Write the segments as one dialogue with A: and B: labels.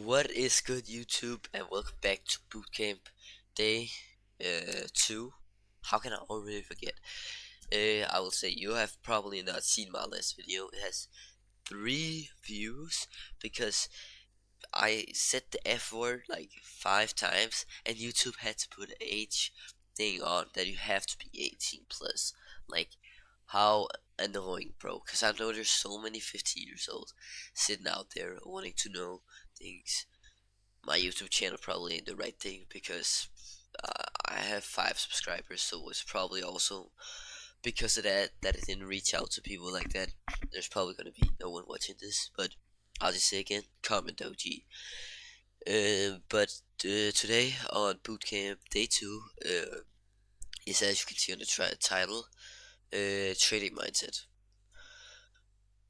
A: What is good, YouTube, and welcome back to Bootcamp Day 2. How can I already forget? I will say you have probably not seen my last video. It has 3 views because I said the F word like 5 times, and YouTube had to put an age thing on that you have to be 18 plus. Like, how annoying, bro. Because I know there's so many 15 years old sitting out there wanting to know things. My YouTube channel probably ain't the right thing because I have 5 subscribers, so it's probably also because of that it didn't reach out to people like that. There's probably gonna be no one watching this, but I'll just say again, comment OG. But today on Bootcamp Day 2 is, as you can see on the title, Trading Mindset.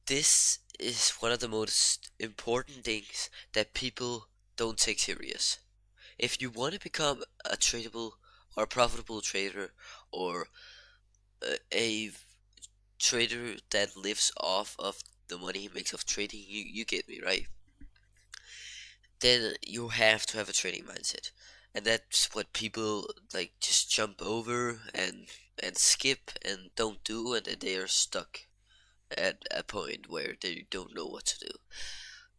A: This is one of the most important things that people don't take serious. If you want to become a tradable or profitable trader, or a trader that lives off of the money he makes off trading, you get me, right? Then you have to have a trading mindset. And that's what people like just jump over and skip and don't do, and then they are stuck at a point where they don't know what to do.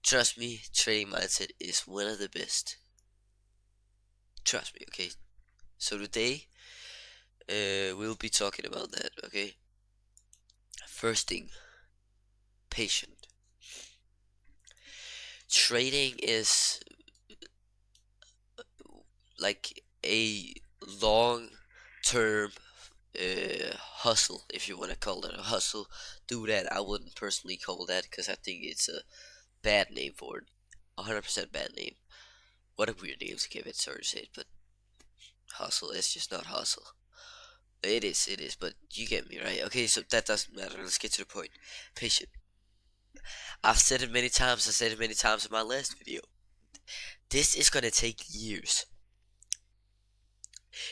A: Trust me, trading mindset is one of the best. Trust me, okay? So today we'll be talking about that, okay? First thing, patient. Trading is like a long term hustle, if you want to call it a hustle. Do that. I wouldn't personally call that because I think it's a bad name for it. 100% bad name. What a weird name to give it, sorry to say it, but hustle is just not hustle. It is, but you get me, right? Okay, so that doesn't matter. Let's get to the point. Patient. I've said it many times. I said it many times in my last video. This is gonna take years.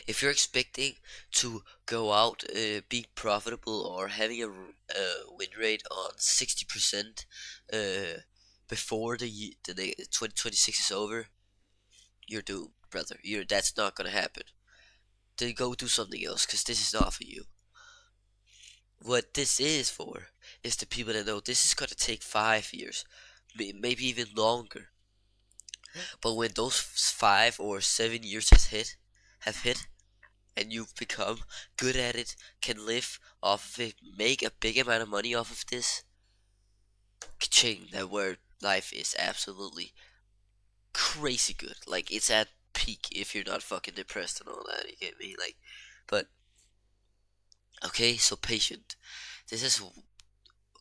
A: If you're expecting to go out being profitable or having a win rate on 60% before the 2026 is over, you're doomed, brother. That's not gonna happen. Then go do something else, because this is not for you. What this is for is the people that know this is gonna take 5 years, maybe even longer. But when those 5 or 7 years have hit, and you've become good at it, can live off of it, make a big amount of money off of this, ka-ching, that word life is absolutely crazy good. Like, it's at peak if you're not fucking depressed and all that, you get me? Like, but, okay, so patient. This is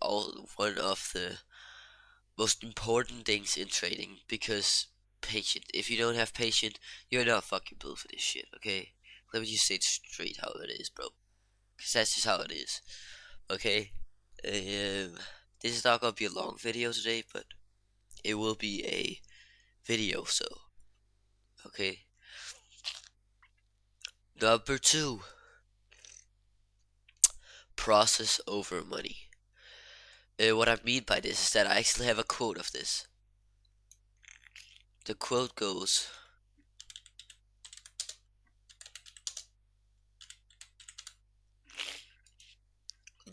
A: all one of the most important things in trading, because patient. If you don't have patience, you're not fucking built for this shit, okay? Let me just say it straight how it is, bro. Because that's just how it is. Okay? This is not gonna be a long video today, but it will be a video, so. Okay? Number 2. Process over money. What I mean by this is that I actually have a quote of this. The quote goes,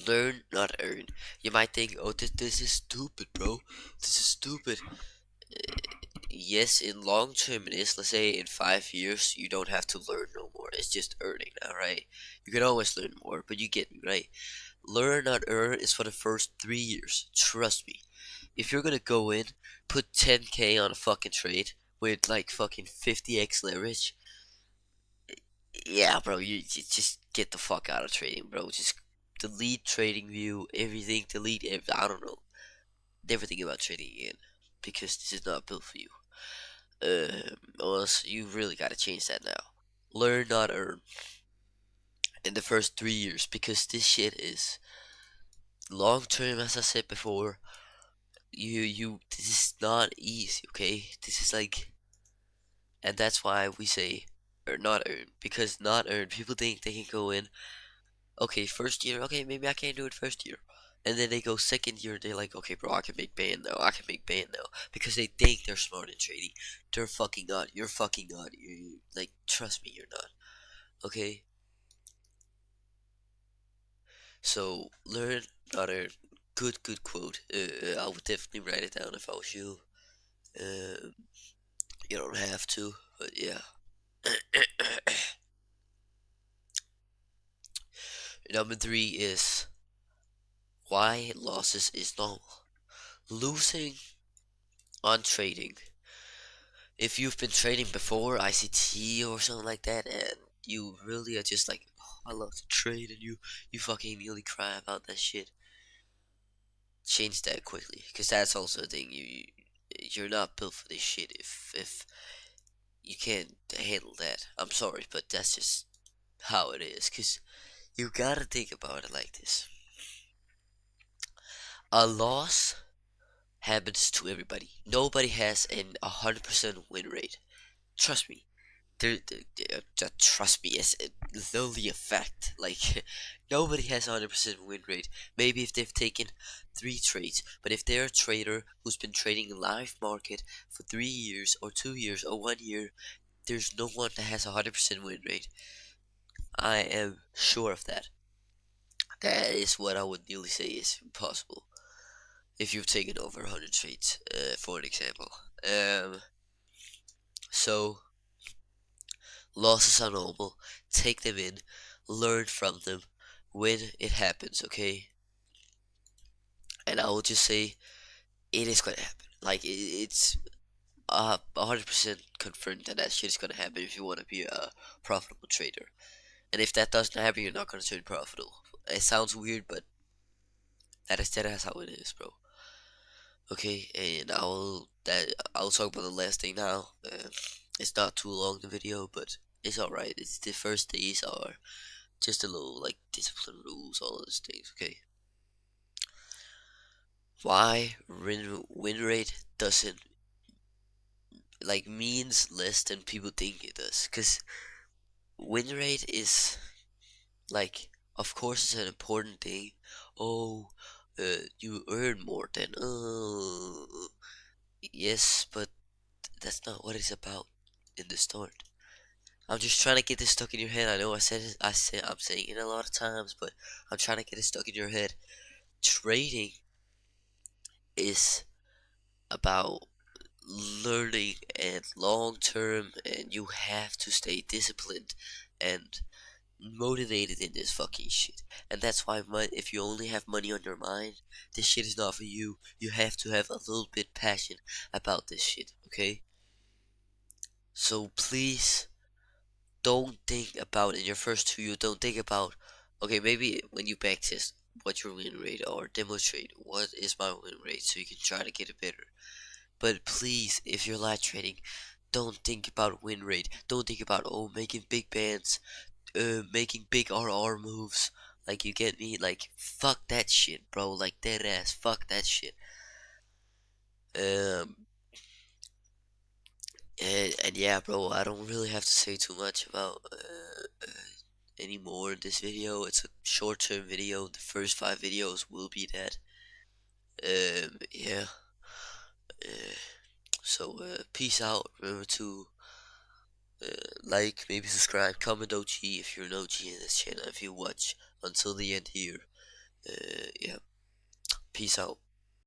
A: learn, not earn. You might think, oh, this is stupid, bro. This is stupid. Yes, in long term it is. Let's say in 5 years you don't have to learn no more. It's just earning now, right? You can always learn more, but you get me, right? Learn, not earn is for the first 3 years. Trust me. If you're gonna go in, put 10K on a fucking trade with like fucking 50x leverage, yeah, bro, you just get the fuck out of trading, bro. Just delete Trading View, everything, I don't know, everything about trading again, because this is not built for you. Or else you really gotta change that now. Learn, not earn, in the first 3 years, because this shit is long term, as I said before. This is not easy, okay? This is like, and that's why we say, or not earn, because not earn, people think they can go in, okay, first year, okay, maybe I can't do it first year. And then they go second year, they're like, okay, bro, I can make band now. I can make band now because they think they're smart in trading. They're fucking not. You're fucking not. You like, trust me, you're not. Okay. So learn another good quote. I would definitely write it down if I was you. Um, you don't have to, but yeah. Number three is why losses is normal. Losing on trading. If you've been trading before, ICT or something like that, and you really are just like, oh, I love to trade, and you fucking immediately cry about that shit. Change that quickly, because that's also a thing. You're not built for this shit. If you can't handle that, I'm sorry, but that's just how it is. Because you gotta think about it like this: a loss happens to everybody. Nobody has an 100% win rate. Trust me. Trust me, it's literally a fact. Like, nobody has a 100% win rate. Maybe if they've taken 3 trades, but if they're a trader who's been trading in live market for 3 years or 2 years or 1 year, there's no one that has a 100% win rate. I am sure of that. That is what I would nearly say is impossible if you've taken over 100 trades, for an example. Um, so losses are normal. Take them in, learn from them when it happens, okay? And I will just say it is gonna happen. Like it's 100% confirmed that that shit is gonna happen if you want to be a profitable trader. And if that doesn't happen, you're not gonna turn profitable. It sounds weird, but that is how it is, bro. Okay, and I'll talk about the last thing now. It's not too long the video, but it's alright. It's the first days are just a little like discipline rules, all of those things. Okay, why win rate doesn't like means less than people think it does? Because win rate is like, of course, it's an important thing. Oh, you earn more than yes, but that's not what it's about in the start. I'm just trying to get this stuck in your head. I know I said it, I'm saying it a lot of times, but I'm trying to get it stuck in your head. Trading is about learning and long term, and you have to stay disciplined and motivated in this fucking shit. And that's why if you only have money on your mind, this shit is not for you. You have to have a little bit passion about this shit, okay? So please don't think about in your first 2 years, don't think about, okay, maybe when you backtest what your win rate or demonstrate what is my win rate so you can try to get it better. But please, if you're live trading, don't think about win rate. Don't think about, oh, making big bands, making big RR moves. Like, you get me? Like, fuck that shit, bro. Like, dead ass, fuck that shit. Um, and yeah, bro, I don't really have to say too much about anymore in this video. It's a short-term video. The first 5 videos will be that. Yeah. Uh, so, peace out. Remember to like, maybe subscribe, comment OG if you're an OG in this channel. If you watch until the end here, yeah. Peace out.